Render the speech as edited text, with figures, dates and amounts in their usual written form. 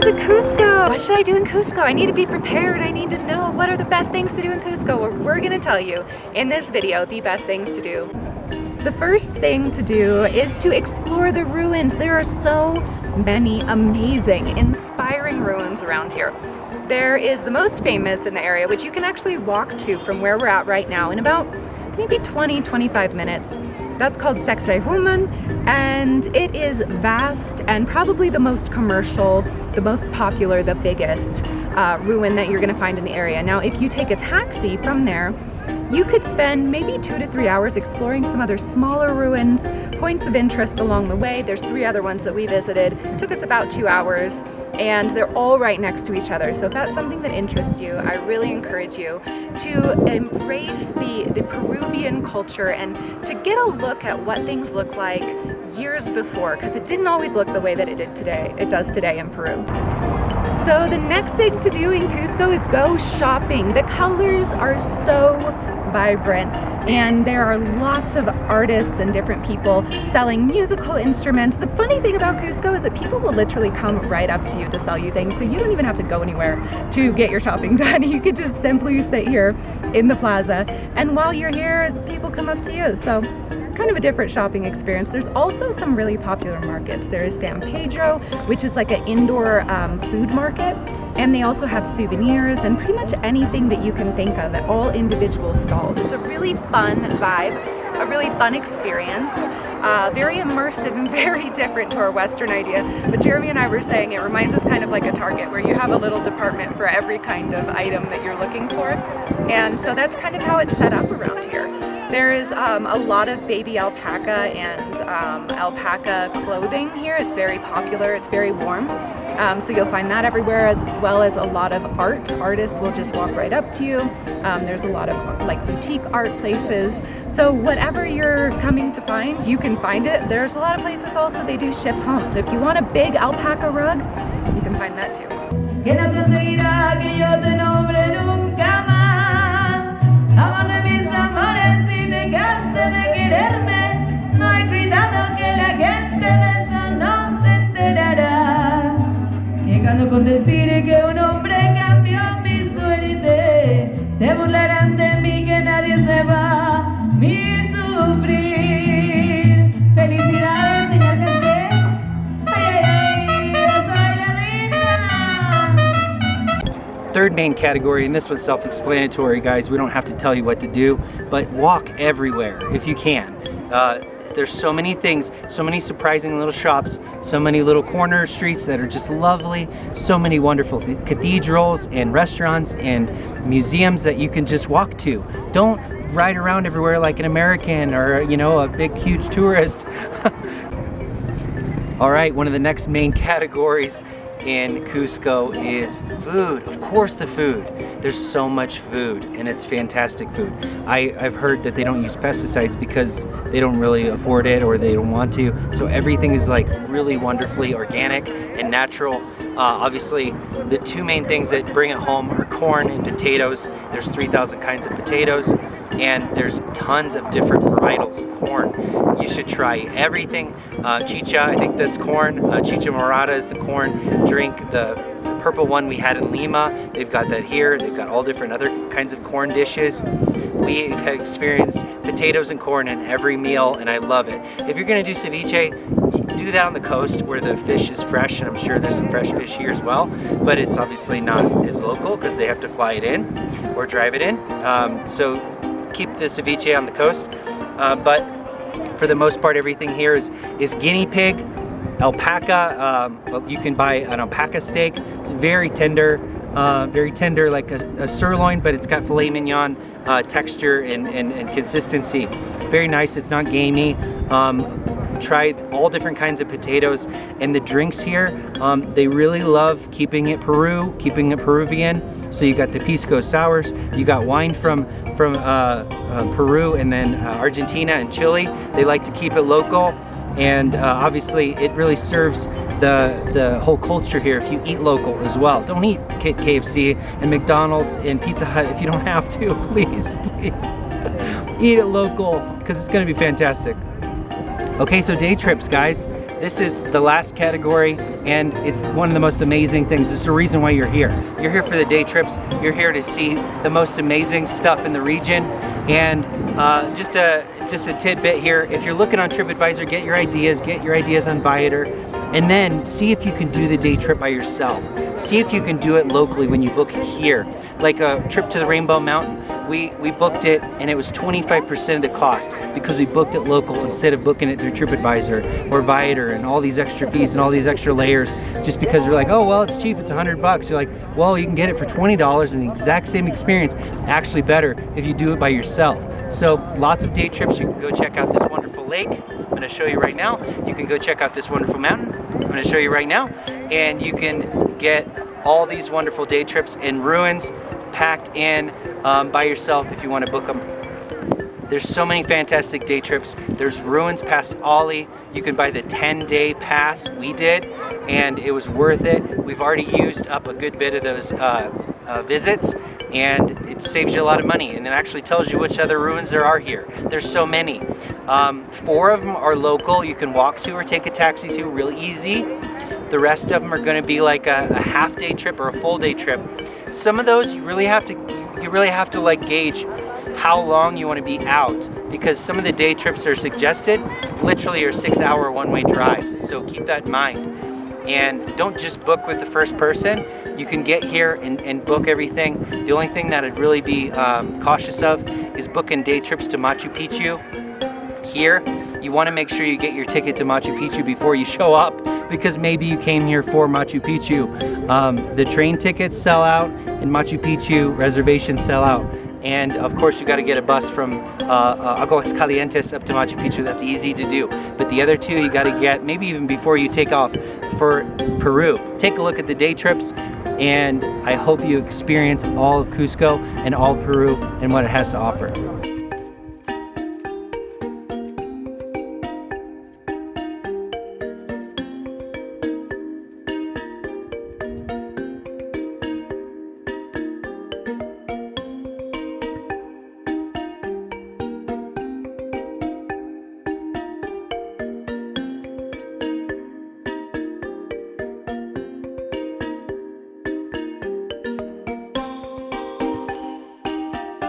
to Cusco. What should I do in Cusco? I need to be prepared. I need to know what are the best things to do in Cusco. Well, we're gonna tell you in this video the best things to do. The first thing to do is to explore the ruins. There are so many amazing, inspiring ruins around here. There is the most famous in the area, which you can actually walk to from where we're at right now in about maybe 20-25 minutes. That's called Sacsayhuaman, and it is vast and probably the most commercial, the most popular, the biggest ruin that you're gonna find in the area. Now, if you take a taxi from there, you could spend maybe 2 to 3 hours exploring some other smaller ruins, points of interest along the way. There's 3 other ones that we visited. It took us about 2 hours, and they're all right next to each other. So if that's something that interests you, I really encourage you to embrace the Peruvian culture and to get a look at what things look like years before, because it didn't always look the way that it does today in Peru. So the next thing to do in Cusco is go shopping. The colors are so vibrant, and there are lots of artists and different people selling musical instruments. The funny thing about Cusco is that people will literally come right up to you to sell you things, so you don't even have to go anywhere to get your shopping done. You could just simply sit here in the plaza, and while you're here, people come up to you. So kind of a different shopping experience. There's also some really popular markets. There is San Pedro, which is like an indoor food market, and they also have souvenirs and pretty much anything that you can think of at all individual stalls. It's a really fun vibe, a really fun experience, very immersive and very different to our Western idea. But Jeremy and I were saying it reminds us kind of like a Target, where you have a little department for every kind of item that you're looking for. And so that's kind of how it's set up around here. There is a lot of baby alpaca and alpaca clothing here. It's very popular, it's very warm. So you'll find that everywhere, as well as a lot of art. Artists will just walk right up to you. There's a lot of like boutique art places. So whatever you're coming to find, you can find it. There's a lot of places also they do ship home. So if you want a big alpaca rug, you can find that too. Con decir que un hombre cambió mi suerte, se burlarán de mí, que nadie sepa mi sufrir. Felicidades, señor José. Ay, ay, ay, yo soy la Third main category, and this was self-explanatory, guys. We don't have to tell you what to do, but walk everywhere if you can. There's so many things, so many surprising little shops, so many little corner streets that are just lovely, so many wonderful cathedrals and restaurants and museums that you can just walk to. Don't ride around everywhere like an American or, you know, a big, huge tourist. All right, one of the next main categories in Cusco is food. Of course, the food. There's so much food, and it's fantastic food. I've heard that they don't use pesticides because they don't really afford it or they don't want to. So everything is like really wonderfully organic and natural. Obviously, the two main things that bring it home are corn and potatoes. There's 3,000 kinds of potatoes, and there's tons of different varietals of corn. You should try everything. Chicha, I think that's corn. Chicha morada is the corn drink. The purple one we had in Lima, they've got that here. They've got all different other kinds of corn dishes. We have experienced potatoes and corn in every meal, and I love it. If you're gonna do ceviche, do that on the coast where the fish is fresh, and I'm sure there's some fresh fish here as well, but it's obviously not as local because they have to fly it in or drive it in. So keep the ceviche on the coast. But for the most part, everything here is guinea pig, alpaca. You can buy an alpaca steak. It's very tender, like a sirloin, but it's got filet mignon texture and consistency. Very nice. It's not gamey. Try all different kinds of potatoes, and the drinks here, they really love keeping it Peruvian. So you got the pisco sours, you got wine from Peru, and then Argentina and Chile. They like to keep it local, and obviously it really serves the whole culture here if you eat local as well. Don't eat KFC and McDonald's and Pizza Hut if you don't have to. Please eat it local, because it's going to be fantastic. Okay, so day trips, guys. This is the last category, and it's one of the most amazing things. It's the reason why you're here. You're here for the day trips. You're here to see the most amazing stuff in the region. And just a tidbit here, if you're looking on TripAdvisor, get your ideas on Viator, and then see if you can do the day trip by yourself. See if you can do it locally when you book it here. Like a trip to the Rainbow Mountain, we booked it and it was 25% of the cost because we booked it local instead of booking it through TripAdvisor or Viator and all these extra fees and all these extra layers just because we're like, oh, well, it's cheap, it's $100. You're like, well, you can get it for $20 and the exact same experience, actually better if you do it by yourself. So lots of day trips. You can go check out this wonderful lake. I'm going to show you right now. You can go check out this wonderful mountain. I'm going to show you right now. And you can get all these wonderful day trips in ruins packed in by yourself if you want to book them. There's so many fantastic day trips. There's ruins past Ollie. You can buy the 10-day pass we did, and it was worth it. We've already used up a good bit of those visits, and it saves you a lot of money, and it actually tells you which other ruins there are here. There's so many. 4 of them are local. You can walk to or take a taxi to, really easy. The rest of them are going to be like a half-day trip or a full-day trip. Some of those you really have to like gauge how long you want to be out, because some of the day trips that are suggested literally are 6-hour one-way drives. So keep that in mind. And don't just book with the first person. You can get here and book everything. The only thing that I'd really be cautious of is booking day trips to Machu Picchu. Here, you want to make sure you get your ticket to Machu Picchu before you show up, because maybe you came here for Machu Picchu. The train tickets sell out, and Machu Picchu reservations sell out. And of course you got to get a bus from Aguas Calientes up to Machu Picchu. That's easy to do. But the other 2 you got to get maybe even before you take off for Peru. Take a look at the day trips, and I hope you experience all of Cusco and all of Peru and what it has to offer.